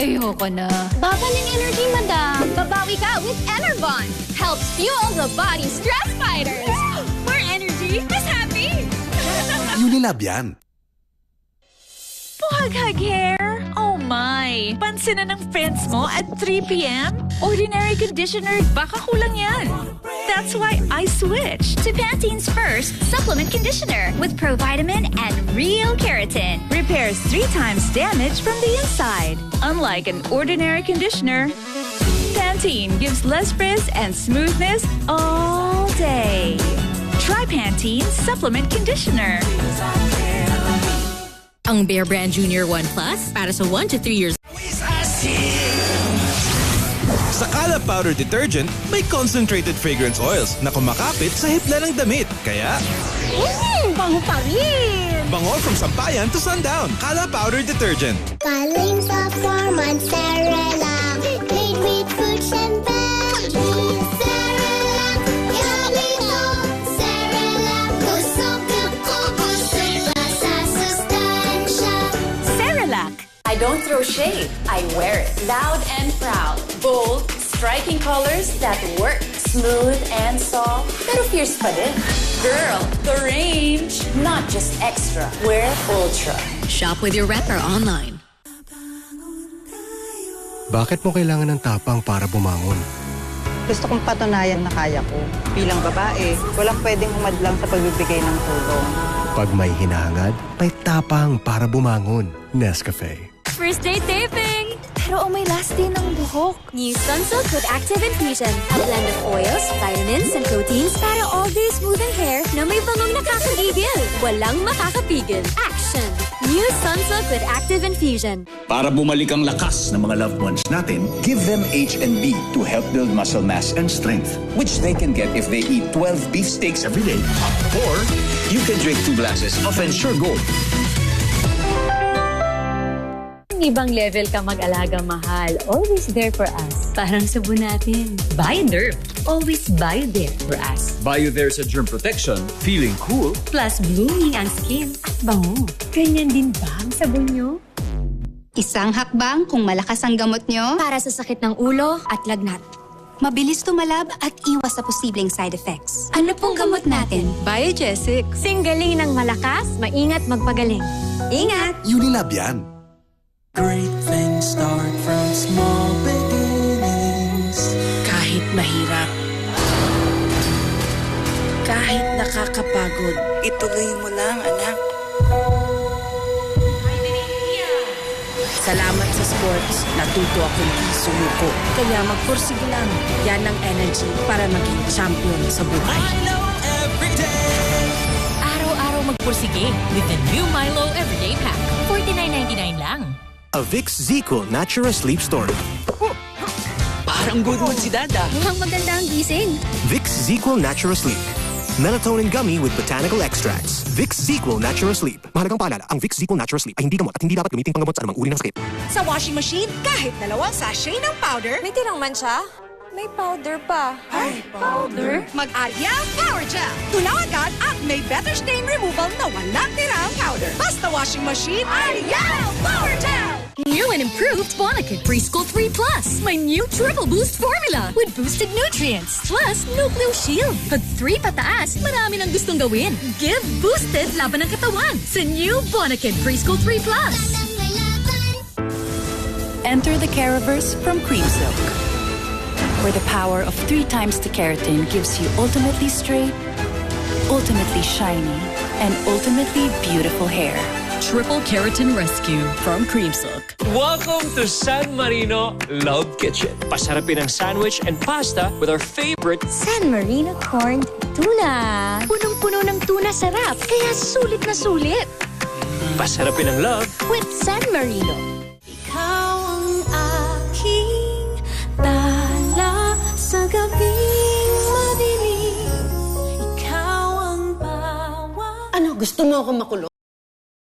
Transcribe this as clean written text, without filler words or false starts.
Ayoko na. Baba ng energy, madam. Babawi ka with Enervon. Helps fuel the body's stress fighters. More energy, less happy. Unilab yan. Buhag-hag hair? Oh my! Pansin na ng friends mo at 3 p.m.? Ordinary conditioner, baka kulang yan. That's why I switched To Pantene's first supplement conditioner with provitamin and real keratin. repairs 3 times damage from the inside. Unlike an ordinary conditioner, Pantene gives less frizz and smoothness all day. Try Pantene Supplement Conditioner. Ang Bear Brand Junior 1 Plus para sa 1 to 3 years. Sa Calab Powder Detergent, may concentrated fragrance oils na kumakapit sa hipla ng damit. Kaya, Bango pa rin. bango from sampayan to sundown. Calab Powder Detergent. Galing sa farm at Cerelac, made with fruits and veggies. Cerelac, yummy to Cerelac, busog ko, busog pa sa sustansya. Cerelac. I don't throw shade. I wear it. Loud and proud. Bold, striking colors that work. Smooth and soft, pero fierce pa din. Girl, the range. Not just extra. Wear Ultra. Shop with your rep or online. Bakit mo kailangan ng tapang para bumangon? Gusto kong patunayan na kaya ko. Bilang babae, walang pwedeng humadlang sa pagbibigay ng tulong. Pag may hinahangad, may tapang para bumangon. Nescafe. First day taping. Pero may last day ng buhok. New Sunsilk with Active Infusion. A blend of oils, vitamins, and proteins para all-day smoothing hair na may bangong nakakagigil. Walang makakapigil. Action! New Sunsilk with Active Infusion. Para bumalik ang lakas ng mga loved ones natin, give them H&B to help build muscle mass and strength, which they can get if they eat 12 beef steaks every day. Or, you can drink 2 glasses of Ensure Gold. Ibang level ka mag-alaga, mahal. Always there for us. Parang sabon natin. Bioderm. Always Bioderm for us. Bio-there sa germ protection, feeling cool. Plus blooming ang skin at bango. Ganyan din ba ang sabon nyo? Isang hakbang kung malakas ang gamot nyo, Para sa sakit ng ulo at lagnat. mabilis tumalab at iwas sa posibleng side effects. Ano pong gamot natin? Biogesic. Singgaling ng malakas, maingat magpagaling. Ingat! Unilab yan. Great things start from small beginnings. Kahit mahirap, kahit nakakapagod, ituloy mo lang, anak. Salamat sa sports, natuto akong sumuko. Kaya magpursige lang. Yan ang energy para maging champion sa buhay. Araw-araw magpursige with the new Milo Everyday Pack. $49.99 lang. A Vicks ZzzQuil Natura Sleep Story. Parang good mood si Dada. Mukhang maganda ang gising. Vicks ZzzQuil Natura Sleep. Melatonin gummy with botanical extracts. Vicks ZzzQuil Natura Sleep. Mahalagang paalala, ang Vicks ZzzQuil Natura Sleep ay hindi gamot at hindi dapat gamitin panggamot sa anumang uri ng sakit. Sa washing machine, kahit 2 sachet ng powder, may tirang mancha? May powder pa. Ay, powder? Mag-Alia Power Gel. Tunaw agad at may better stain removal na walang tirang powder. Basta washing machine, Alia Power Gel! New and improved Bonakid Preschool 3 Plus. My new triple boost formula with boosted nutrients plus Nucleo Shield. Pag 3 pataas, marami nang gustong gawin. Give boosted laban ng katawan sa new Bonakid Preschool 3 Plus. Enter the Caraverse from Creamsilk, where the power of 3 times the keratin gives you ultimately straight, ultimately shiny, and ultimately beautiful hair. Triple Keratin Rescue from Creamsilk. Welcome to San Marino Love Kitchen. Pasarapin ang sandwich and pasta with our favorite San Marino Corned Tuna. Punong-puno ng tuna sarap, kaya sulit na sulit. Pasarapin ang love with San Marino. Ikaw ang aking tala sa gabing madilim. Ikaw ang bawat... Ano, gusto mo ako makulong?